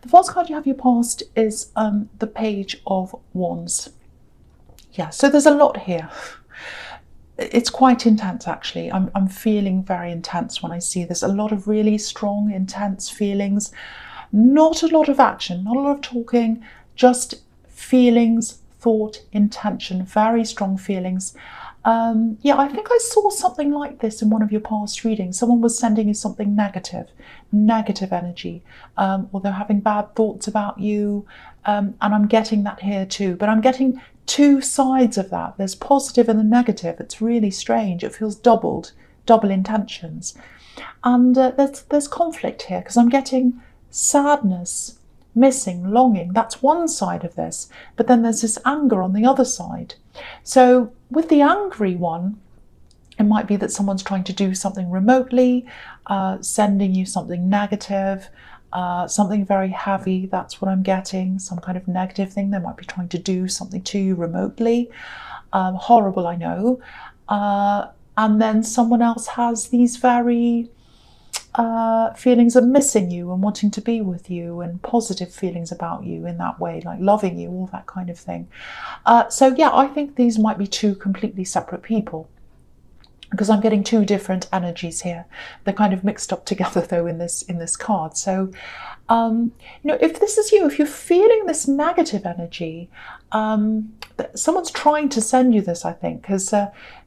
The first card you have your past is the Page of Wands. Yeah, so there's a lot here. It's quite intense, actually. I'm feeling very intense when I see this. A lot of really strong, intense feelings. Not a lot of action, not a lot of talking, just feelings, thought, intention, very strong feelings. Yeah, I think I saw something like this in one of your past readings. Someone was sending you something negative energy, or they're having bad thoughts about you, and I'm getting that here too. But I'm getting two sides of that. There's positive and the negative. It's really strange. It feels double intentions. And there's conflict here, because I'm getting sadness, missing, longing. That's one side of this. But then there's this anger on the other side. So with the angry one, it might be that someone's trying to do something remotely, sending you something negative, something very heavy. That's what I'm getting, some kind of negative thing. They might be trying to do something to you remotely. Horrible, I know. And then someone else has these very feelings of missing you and wanting to be with you, and positive feelings about you in that way, like loving you, all that kind of thing. So yeah, I think these might be two completely separate people, because I'm getting two different energies here. They're kind of mixed up together though in this card. So you know, if this is you, if you're feeling this negative energy, someone's trying to send you this, I think, because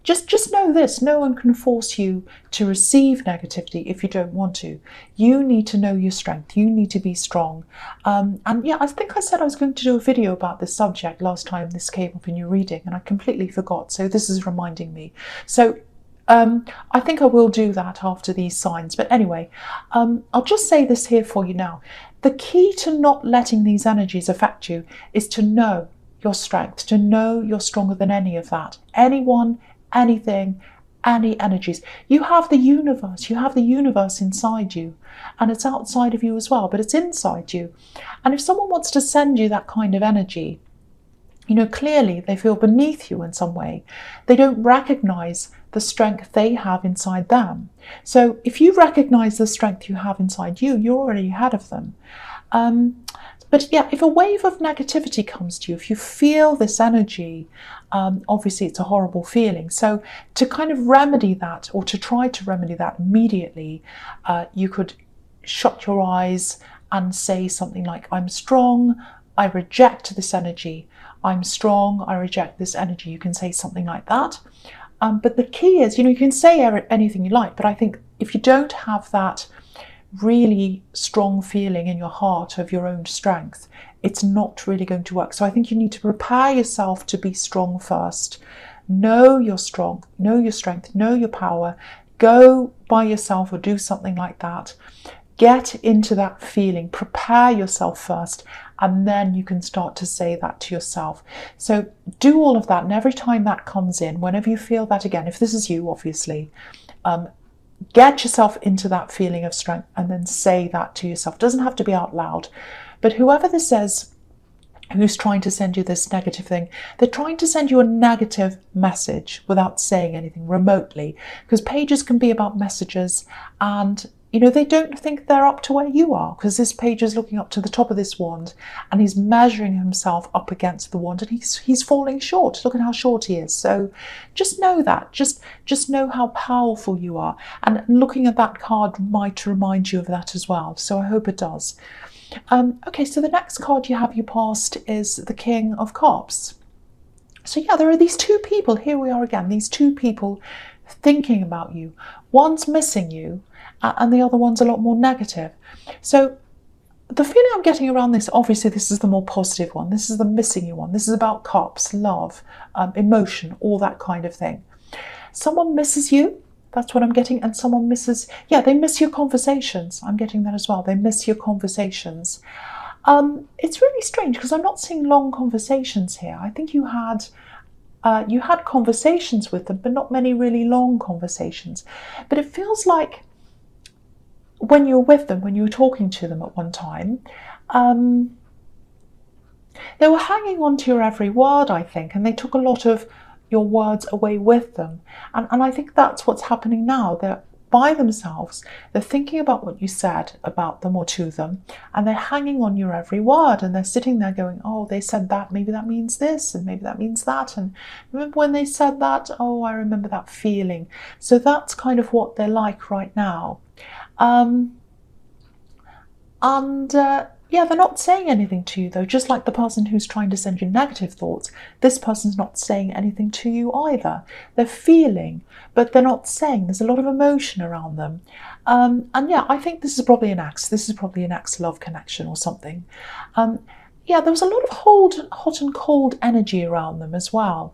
just know this: no one can force you to receive negativity if you don't want to. You need to know your strength. You need to be strong. And yeah, I think I said I was going to do a video about this subject last time this came up in your reading, and I completely forgot. So this is reminding me. So I think I will do that after these signs. But anyway, I'll just say this here for you now. The key to not letting these energies affect you is to know your strength, to know you're stronger than any of that. Anyone, anything, any energies. You have the universe. You have the universe inside you, and it's outside of you as well, but it's inside you. And if someone wants to send you that kind of energy, you know, clearly they feel beneath you in some way. They don't recognize the strength they have inside them. So if you recognize the strength you have inside you, you're already ahead of them. But yeah, if a wave of negativity comes to you, if you feel this energy, obviously it's a horrible feeling. So to kind of remedy that, or to try to remedy that immediately, you could shut your eyes and say something like, I'm strong, I reject this energy. I'm strong, I reject this energy. You can say something like that. But the key is, you know, you can say anything you like, but I think if you don't have that really strong feeling in your heart of your own strength, it's not really going to work. So I think you need to prepare yourself to be strong first. Know you're strong, know your strength, know your power. Go by yourself or do something like that. Get into that feeling, prepare yourself first, and then you can start to say that to yourself. So do all of that, and every time that comes in, whenever you feel that again, if this is you, obviously, get yourself into that feeling of strength and then say that to yourself. It doesn't have to be out loud, but whoever this is who's trying to send you this negative thing, they're trying to send you a negative message without saying anything remotely, because pages can be about messages, and you know, they don't think they're up to where you are, because this page is looking up to the top of this wand and he's measuring himself up against the wand, and he's falling short. Look at how short he is. So just know that. Just know how powerful you are. And looking at that card might remind you of that as well. So I hope it does. Okay, so the next card you have your past is the King of Cups. So yeah, there are these two people. Here we are again. These two people thinking about you. One's missing you, and the other one's a lot more negative. So the feeling I'm getting around this, obviously this is the more positive one. This is the missing you one. This is about cups, love, emotion, all that kind of thing. Someone misses you. That's what I'm getting. And someone misses, yeah, they miss your conversations. I'm getting that as well. They miss your conversations. It's really strange because I'm not seeing long conversations here. I think you had conversations with them, but not many really long conversations. But it feels like when you were with them, when you were talking to them at one time, they were hanging on to your every word, I think, and they took a lot of your words away with them. And I think that's what's happening now. by themselves. They're thinking about what you said about them or to them, and they're hanging on your every word, and they're sitting there going, oh, they said that, maybe that means this, and maybe that means that, and remember when they said that? Oh, I remember that feeling. So that's kind of what they're like right now. Yeah, they're not saying anything to you though, just like the person who's trying to send you negative thoughts. This person's not saying anything to you either. They're feeling, but they're not saying. There's a lot of emotion around them. And yeah, I think this is probably an ex. This is probably an ex-love connection or something. Yeah, there was a lot of hot and cold energy around them as well.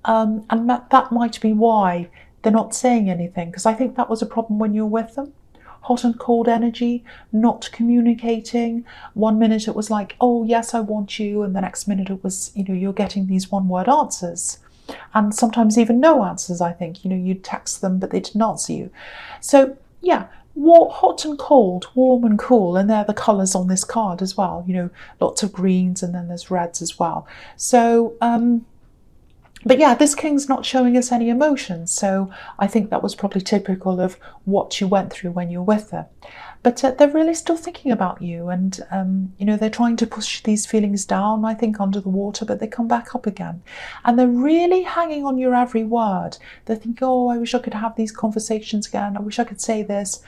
And that might be why they're not saying anything, because I think that was a problem when you were with them. Hot and cold energy, not communicating. 1 minute it was like, oh yes, I want you, and the next minute it was, you're getting these one-word answers, and sometimes even no answers. I think, you'd text them but they didn't answer you. So yeah, hot and cold, warm and cool, and they're the colours on this card as well. Lots of greens, and then there's reds as well. So but yeah, this king's not showing us any emotions, so I think that was probably typical of what you went through when you were with her. But they're really still thinking about you, and they're trying to push these feelings down, I think, under the water, but they come back up again. And they're really hanging on your every word. They think, oh, I wish I could have these conversations again, I wish I could say this.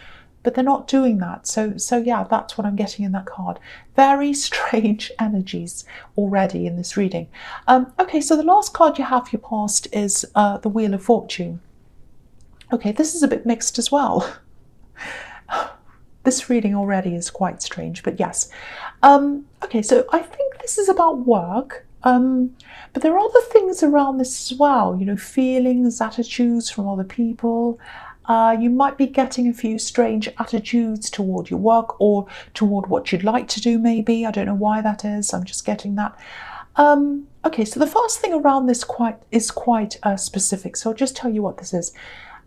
But they're not doing that. So yeah, that's what I'm getting in that card. Very strange energies already in this reading. Okay, so the last card you have for your past is the Wheel of Fortune. Okay, this is a bit mixed as well. This reading already is quite strange, but yes. Okay, so I think this is about work. But there are other things around this as well, feelings, attitudes from other people. You might be getting a few strange attitudes toward your work or toward what you'd like to do, maybe. I don't know why that is. I'm just getting that. Okay, so the first thing around this is quite specific. So I'll just tell you what this is.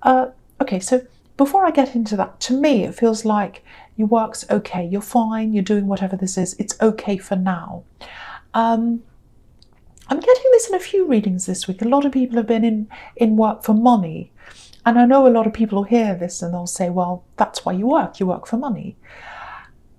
Okay, so before I get into that, to me, it feels like your work's okay. You're fine. You're doing whatever this is. It's okay for now. I'm getting this in a few readings this week. A lot of people have been in work for money. And I know a lot of people will hear this and they'll say, well, that's why you work for money.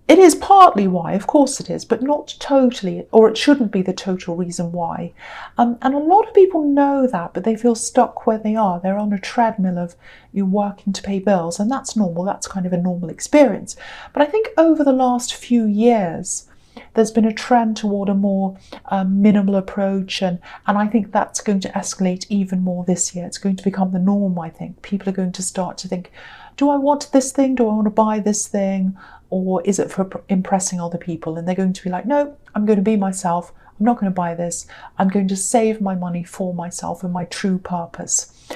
It is partly why, of course it is, but not totally, or it shouldn't be the total reason why. And a lot of people know that, but they feel stuck where they are. They're on a treadmill of you working to pay bills, and that's normal. That's kind of a normal experience. But I think over the last few years, there's been a trend toward a more minimal approach, and I think that's going to escalate even more this year. It's going to become the norm, I think. People are going to start to think, do I want this thing? Do I want to buy this thing? Or is it for impressing other people? And they're going to be like, no, I'm going to be myself. I'm not going to buy this. I'm going to save my money for myself and my true purpose.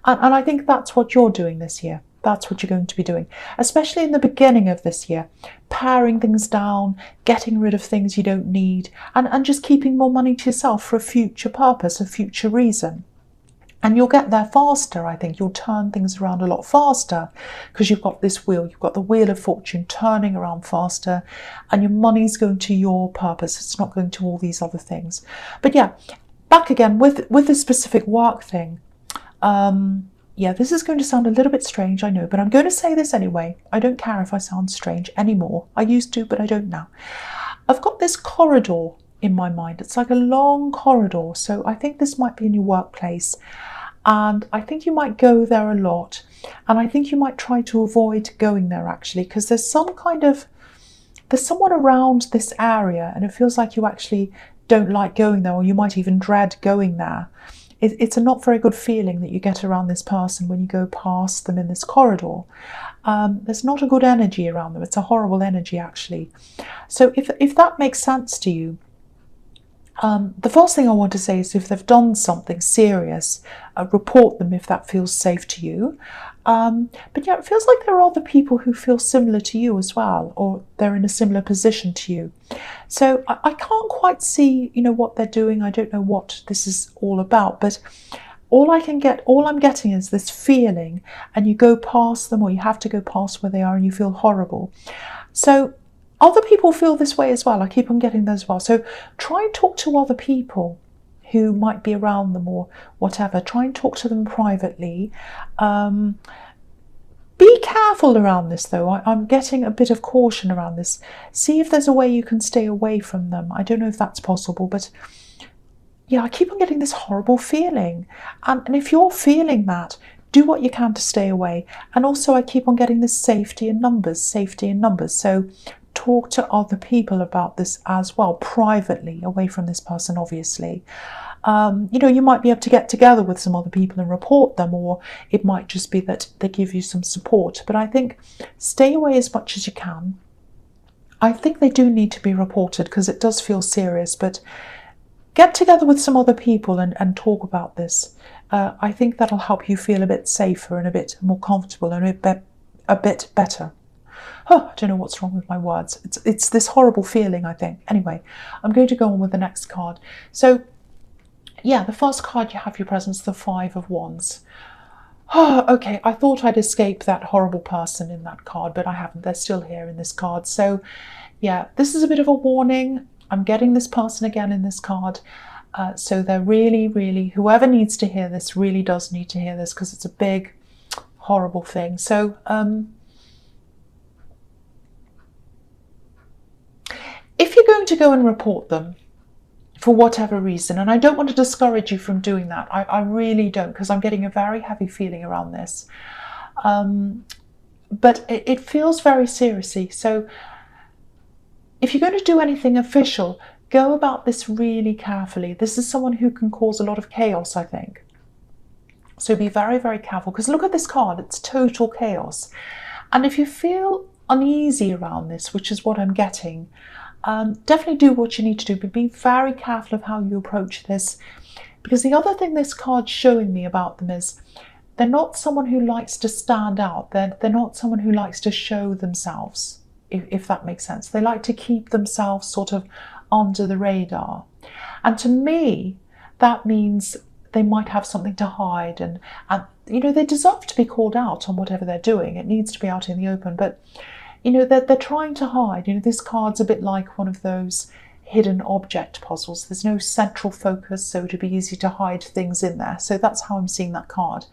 And I think that's what you're doing this year. That's what you're going to be doing, especially in the beginning of this year, paring things down, getting rid of things you don't need, and just keeping more money to yourself for a future purpose, a future reason. And you'll get there faster, I think. You'll turn things around a lot faster because you've got this wheel. You've got the Wheel of Fortune turning around faster, and your money's going to your purpose. It's not going to all these other things. But yeah, back again with the specific work thing. Yeah, this is going to sound a little bit strange, I know, but I'm going to say this anyway. I don't care if I sound strange anymore. I used to, but I don't now. I've got this corridor in my mind. It's like a long corridor. So I think this might be in your workplace. And I think you might go there a lot. And I think you might try to avoid going there, actually, because there's someone around this area, and it feels like you actually don't like going there, or you might even dread going there. It's a not very good feeling that you get around this person when you go past them in this corridor. There's not a good energy around them. It's a horrible energy, actually. So if that makes sense to you, the first thing I want to say is if they've done something serious, report them if that feels safe to you. But yeah, it feels like there are other people who feel similar to you as well, or they're in a similar position to you. So I can't quite see, what they're doing. I don't know what this is all about, but all I'm getting is this feeling, and you go past them, or you have to go past where they are, and you feel horrible. So other people feel this way as well. I keep on getting those as well. So try and talk to other people who might be around them or whatever. Try and talk to them privately. Be careful around this though. I'm getting a bit of caution around this. See if there's a way you can stay away from them. I don't know if that's possible, but yeah, I keep on getting this horrible feeling. And if you're feeling that, do what you can to stay away. And also I keep on getting this safety in numbers, safety in numbers. So talk to other people about this as well, privately, away from this person, obviously. You know, you might be able to get together with some other people and report them, or it might just be that they give you some support. But I think stay away as much as you can. I think they do need to be reported because it does feel serious, but get together with some other people and talk about this. I think that'll help you feel a bit safer and a bit more comfortable and a bit better. Oh, I don't know what's wrong with my words. It's this horrible feeling, I think. Anyway, I'm going to go on with the next card. So, yeah, the first card you have your presence, the Five of Wands. Oh, okay, I thought I'd escape that horrible person in that card, but I haven't. They're still here in this card. So, yeah, this is a bit of a warning. I'm getting this person again in this card. So they're really, whoever needs to hear this really does need to hear this because it's a big, horrible thing. So, if you're going to go and report them, for whatever reason, and I don't want to discourage you from doing that, I really don't, because I'm getting a very heavy feeling around this. But it feels very seriously. So if you're going to do anything official, go about this really carefully. This is someone who can cause a lot of chaos, I think. So be very careful, because look at this card, it's total chaos. And if you feel uneasy around this, which is what I'm getting, definitely do what you need to do, but be very careful of how you approach this. Because the other thing this card's showing me about them is they're not someone who likes to stand out. They're not someone who likes to show themselves, if that makes sense. They like to keep themselves sort of under the radar. And to me, that means they might have something to hide, and you know, they deserve to be called out on whatever they're doing. It needs to be out in the open, but you know, they're trying to hide. You know, this card's a bit like one of those hidden object puzzles. There's no central focus, so it'd be easy to hide things in there. So that's how I'm seeing that card.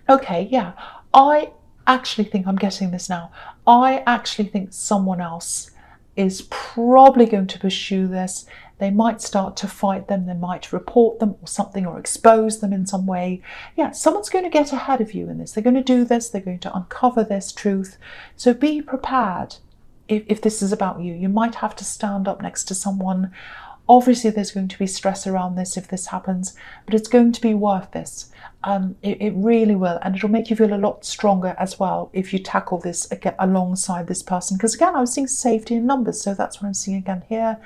Okay, yeah, I actually think I'm getting this now. I actually think someone else is probably going to pursue this. They might start to fight them, they might report them or something, or expose them in some way. Yeah, someone's going to get ahead of you in this. They're going to do this, they're going to uncover this truth. So be prepared if this is about you. You might have to stand up next to someone. Obviously, there's going to be stress around this if this happens, but it's going to be worth this. It really will, and it'll make you feel a lot stronger as well if you tackle this again alongside this person. Because again, I was seeing safety in numbers, so that's what I'm seeing again here.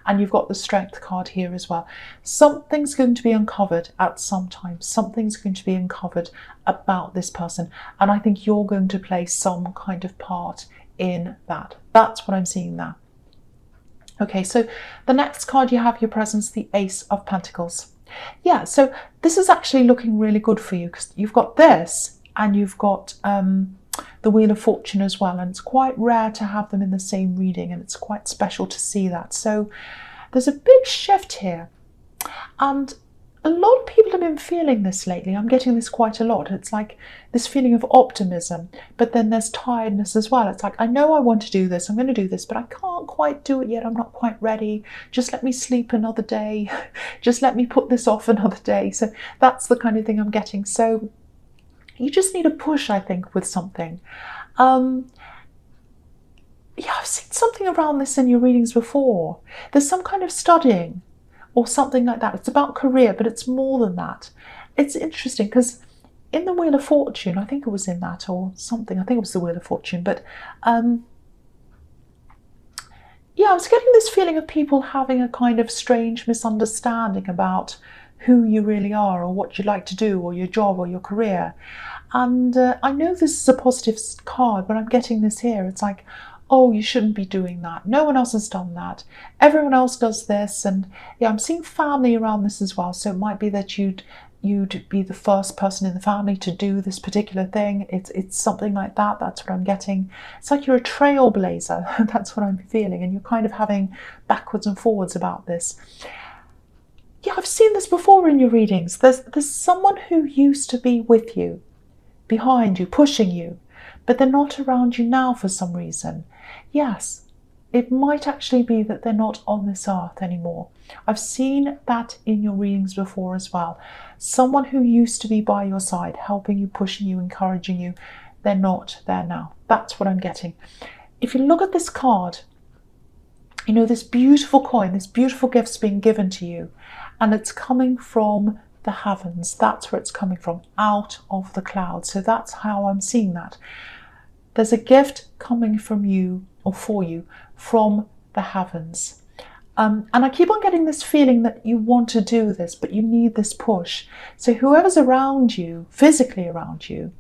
And you've got the Strength card here as well. Something's going to be uncovered at some time. Something's going to be uncovered about this person, and I think you're going to play some kind of part in that. That's what I'm seeing now. Okay, so the next card you have your presence, the Ace of Pentacles. Yeah, so this is actually looking really good for you, because you've got this and you've got the Wheel of Fortune as well, and it's quite rare to have them in the same reading, and it's quite special to see that. So there's a big shift here, and a lot of people have been feeling this lately. I'm getting this quite a lot. It's like this feeling of optimism, but then there's tiredness as well. It's like, I know I want to do this, I'm going to do this, but I can't quite do it yet. I'm not quite ready. Just let me sleep another day. Just let me put this off another day. So that's the kind of thing I'm getting. So you just need a push, I think, with something. Yeah, I've seen something around this in your readings before. There's some kind of studying or something like that. It's about career, but it's more than that. It's interesting because in the Wheel of Fortune, I think it was in that or something, I think it was the Wheel of Fortune, but yeah, I was getting this feeling of people having a kind of strange misunderstanding about who you really are, or what you like to do, or your job, or your career. And I know this is a positive card, but I'm getting this here. It's like, oh, you shouldn't be doing that. No one else has done that. Everyone else does this. And yeah, I'm seeing family around this as well. So it might be that you'd be the first person in the family to do this particular thing. It's something like that. That's what I'm getting. It's like you're a trailblazer. That's what I'm feeling. And you're kind of having backwards and forwards about this. Yeah, I've seen this before in your readings. There's someone who used to be with you behind you, pushing you, but they're not around you now for some reason. Yes, it might actually be that they're not on this earth anymore. I've seen that in your readings before as well. Someone who used to be by your side, helping you, pushing you, encouraging you, they're not there now. That's what I'm getting. If you look at this card, you know, this beautiful coin, this beautiful gift's being given to you, and it's coming from the heavens. That's where it's coming from, out of the clouds. So that's how I'm seeing that. There's a gift coming from you, or for you, from the heavens. And I keep on getting this feeling that you want to do this, but you need this push. So whoever's around you, physically around you,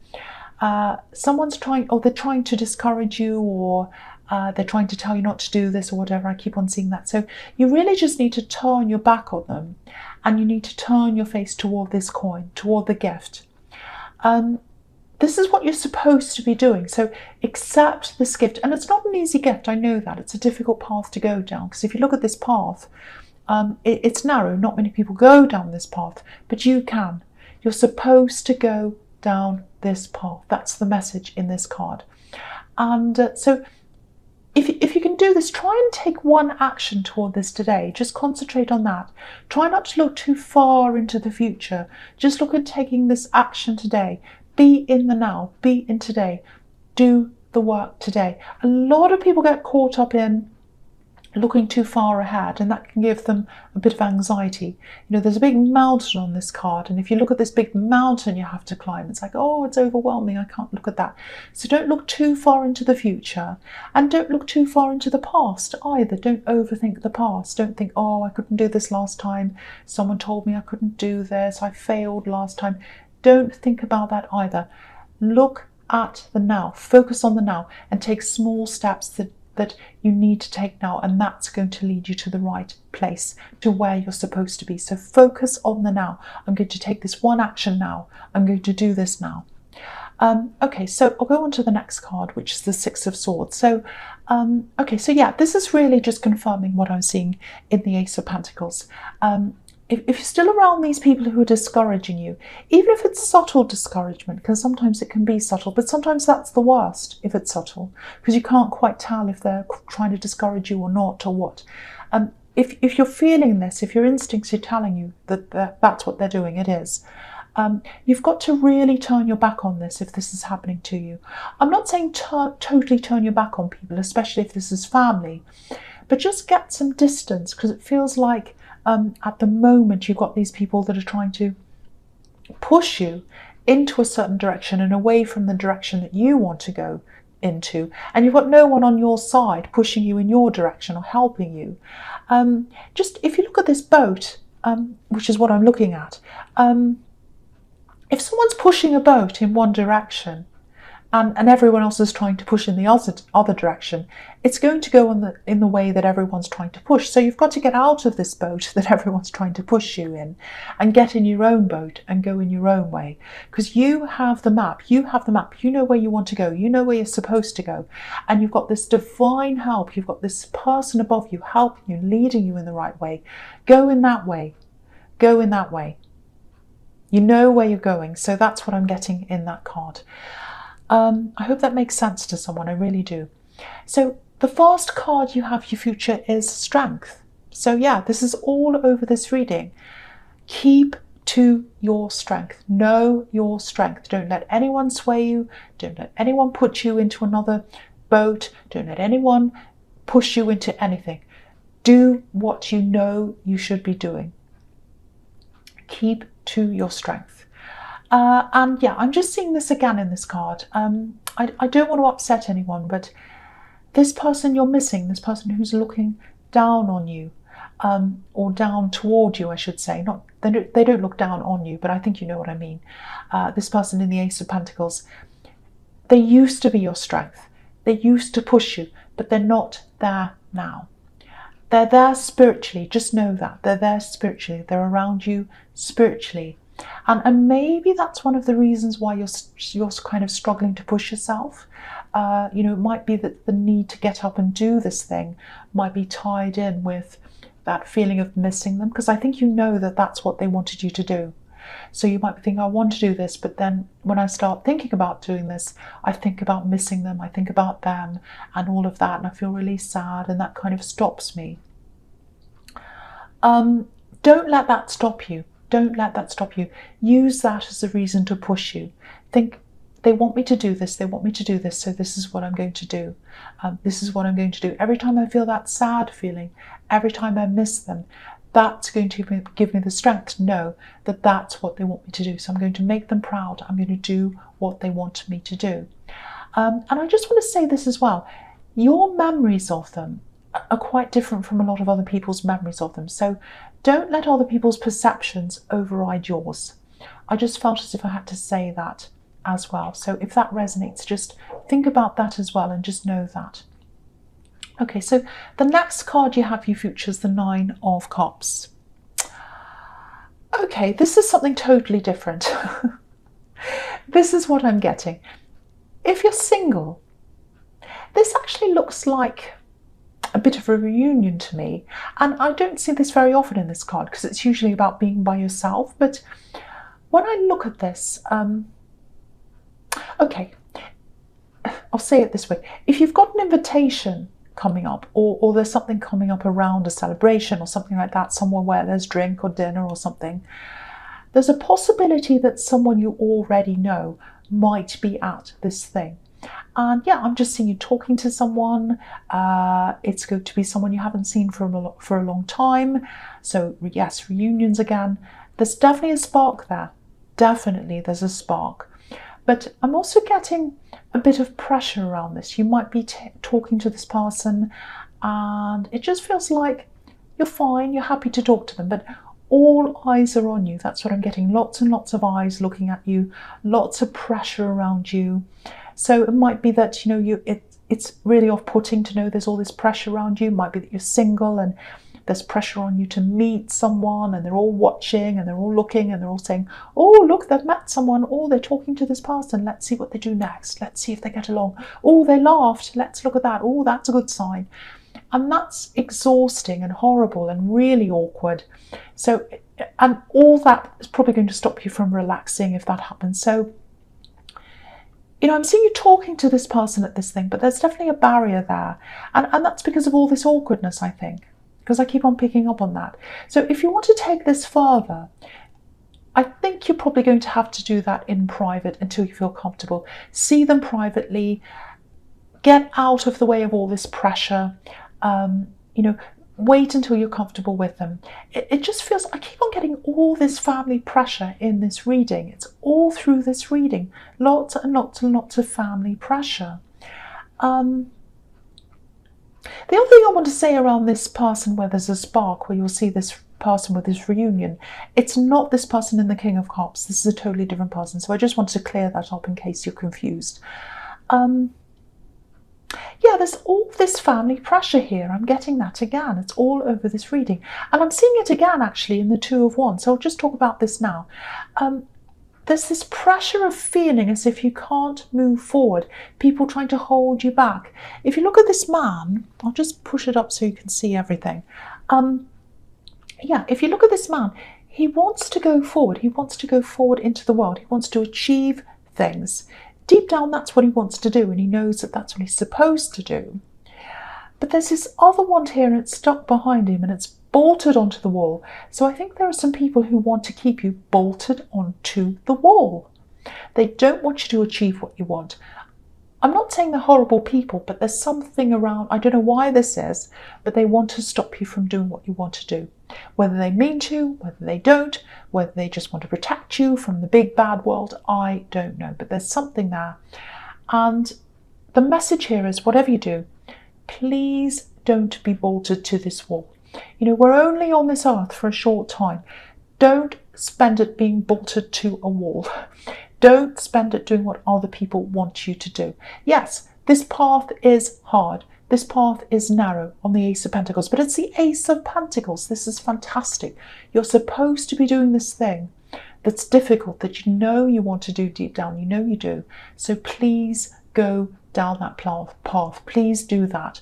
someone's trying, or they're trying to discourage you, or they're trying to tell you not to do this or whatever. I keep on seeing that. So you really just need to turn your back on them, and you need to turn your face toward this coin, toward the gift. This is what you're supposed to be doing. So accept this gift. And it's not an easy gift, I know that. It's a difficult path to go down, because if you look at this path, it's narrow. Not many people go down this path, but you can. You're supposed to go down this path. That's the message in this card. And so if you can do this, try and take one action toward this today. Just concentrate on that. Try not to look too far into the future. Just look at taking this action today. Be in the now, be in today, do the work today. A lot of people get caught up in looking too far ahead, and that can give them a bit of anxiety. You know, there's a big mountain on this card, and if you look at this big mountain you have to climb, it's like, oh, it's overwhelming, I can't look at that. So don't look too far into the future, and don't look too far into the past either. Don't overthink the past. Don't think, oh, I couldn't do this last time, someone told me I couldn't do this, I failed last time. Don't think about that either. Look at the now, focus on the now, and take small steps that you need to take now, and that's going to lead you to the right place, to where you're supposed to be. So focus on the now. I'm going to take this one action now. I'm going to do this now. Okay, so I'll go on to the next card, which is the Six of Swords. So, okay, so yeah, this is really just confirming what I'm seeing in the Ace of Pentacles. If you're still around these people who are discouraging you, even if it's subtle discouragement, because sometimes it can be subtle, but sometimes that's the worst if it's subtle, because you can't quite tell if they're trying to discourage you or not, or what. If you're feeling this, if your instincts are telling you that that's what they're doing, it is. You've got to really turn your back on this if this is happening to you. I'm not saying totally turn your back on people, especially if this is family, but just get some distance, because it feels like at the moment you've got these people that are trying to push you into a certain direction and away from the direction that you want to go into, and you've got no one on your side pushing you in your direction or helping you. Just if you look at this boat, which is what I'm looking at, if someone's pushing a boat in one direction and everyone else is trying to push in the other direction, it's going to go in the way that everyone's trying to push. So you've got to get out of this boat that everyone's trying to push you in, and get in your own boat and go in your own way, because you have the map. You have the map. You know where you want to go. You know where you're supposed to go, and you've got this divine help. You've got this person above you helping you, leading you in the right way. Go in that way. Go in that way. You know where you're going. So that's what I'm getting in that card. I hope that makes sense to someone, I really do. So the first card you have, your future, is strength. So yeah, this is all over this reading. Keep to your strength. Know your strength. Don't let anyone sway you. Don't let anyone put you into another boat. Don't let anyone push you into anything. Do what you know you should be doing. Keep to your strength. And yeah, I'm just seeing this again in this card. I don't want to upset anyone, but this person you're missing, this person who's looking down on you, or down toward you, I should say. They don't look down on you, but I think you know what I mean. This person in the Ace of Pentacles, they used to be your strength. They used to push you, but they're not there now. They're there spiritually. Just know that. They're there spiritually. They're around you spiritually. And maybe that's one of the reasons why you're kind of struggling to push yourself. You know, it might be that the need to get up and do this thing might be tied in with that feeling of missing them, because I think you know that that's what they wanted you to do. So you might be thinking, I want to do this, but then when I start thinking about doing this, I think about missing them, I think about them and all of that, and I feel really sad, and that kind of stops me. Don't let that stop you. Don't let that stop you. Use that as a reason to push you. Think, they want me to do this, they want me to do this, so this is what I'm going to do. This is what I'm going to do. Every time I feel that sad feeling, every time I miss them, that's going to give me the strength to know that that's what they want me to do. So I'm going to make them proud. I'm going to do what they want me to do. And I just want to say this as well. Your memories of them are quite different from a lot of other people's memories of them. So don't let other people's perceptions override yours. I just felt as if I had to say that as well. So if that resonates, just think about that as well and just know that. Okay, so the next card you have, you features the 9 of Cups. Okay, this is something totally different. This is what I'm getting. If you're single, this actually looks like a bit of a reunion to me. And I don't see this very often in this card because it's usually about being by yourself. But when I look at this, okay, I'll say it this way. If you've got an invitation coming up, or there's something coming up around a celebration or something like that, somewhere where there's drink or dinner or something, there's a possibility that someone you already know might be at this thing. And yeah, I'm just seeing you talking to someone. It's going to be someone you haven't seen for a long time. So yes, reunions again. There's definitely a spark there. Definitely there's a spark. But I'm also getting a bit of pressure around this. You might be talking to this person and it just feels like you're fine, you're happy to talk to them, but all eyes are on you. That's what I'm getting. Lots and lots of eyes looking at you, lots of pressure around you. So it might be that, you know, it's really off-putting to know there's all this pressure around you. It might be that you're single and there's pressure on you to meet someone, and they're all watching and they're all looking and they're all saying, oh, look, they've met someone. Oh, they're talking to this person. Let's see what they do next. Let's see if they get along. Oh, they laughed. Let's look at that. Oh, that's a good sign. And that's exhausting and horrible and really awkward. So, and all that is probably going to stop you from relaxing if that happens. So, you know, I'm seeing you talking to this person at this thing, but there's definitely a barrier there. And that's because of all this awkwardness, I think, because I keep on picking up on that. So if you want to take this further, I think you're probably going to have to do that in private until you feel comfortable. See them privately, get out of the way of all this pressure, you know, wait until you're comfortable with them. It just feels, I keep on getting all this family pressure in this reading. It's all through this reading. Lots and lots and lots of family pressure. The other thing I want to say around this person where there's a spark, where you'll see this person with this reunion, it's not this person in the King of Cups. This is a totally different person. So I just want to clear that up in case you're confused. Yeah, there's all this family pressure here. I'm getting that again. It's all over this reading. And I'm seeing it again, actually, in the Two of Wands. So I'll just talk about this now. There's this pressure of feeling as if you can't move forward. People trying to hold you back. If you look at this man, I'll just push it up so you can see everything. Yeah, if you look at this man, he wants to go forward. He wants to go forward into the world. He wants to achieve things. Deep down, that's what he wants to do, and he knows that that's what he's supposed to do. But there's this other wand here, and it's stuck behind him, and it's bolted onto the wall. So I think there are some people who want to keep you bolted onto the wall. They don't want you to achieve what you want. I'm not saying they're horrible people, but there's something around, I don't know why this is, but they want to stop you from doing what you want to do. Whether they mean to, whether they don't, whether they just want to protect you from the big bad world, I don't know. But there's something there. And the message here is, whatever you do, please don't be bolted to this wall. You know, we're only on this earth for a short time. Don't spend it being bolted to a wall. Don't spend it doing what other people want you to do. Yes, this path is hard. This path is narrow on the Ace of Pentacles, but it's the Ace of Pentacles. This is fantastic. You're supposed to be doing this thing that's difficult, that you know you want to do deep down. You know you do. So please go down that path. Please do that.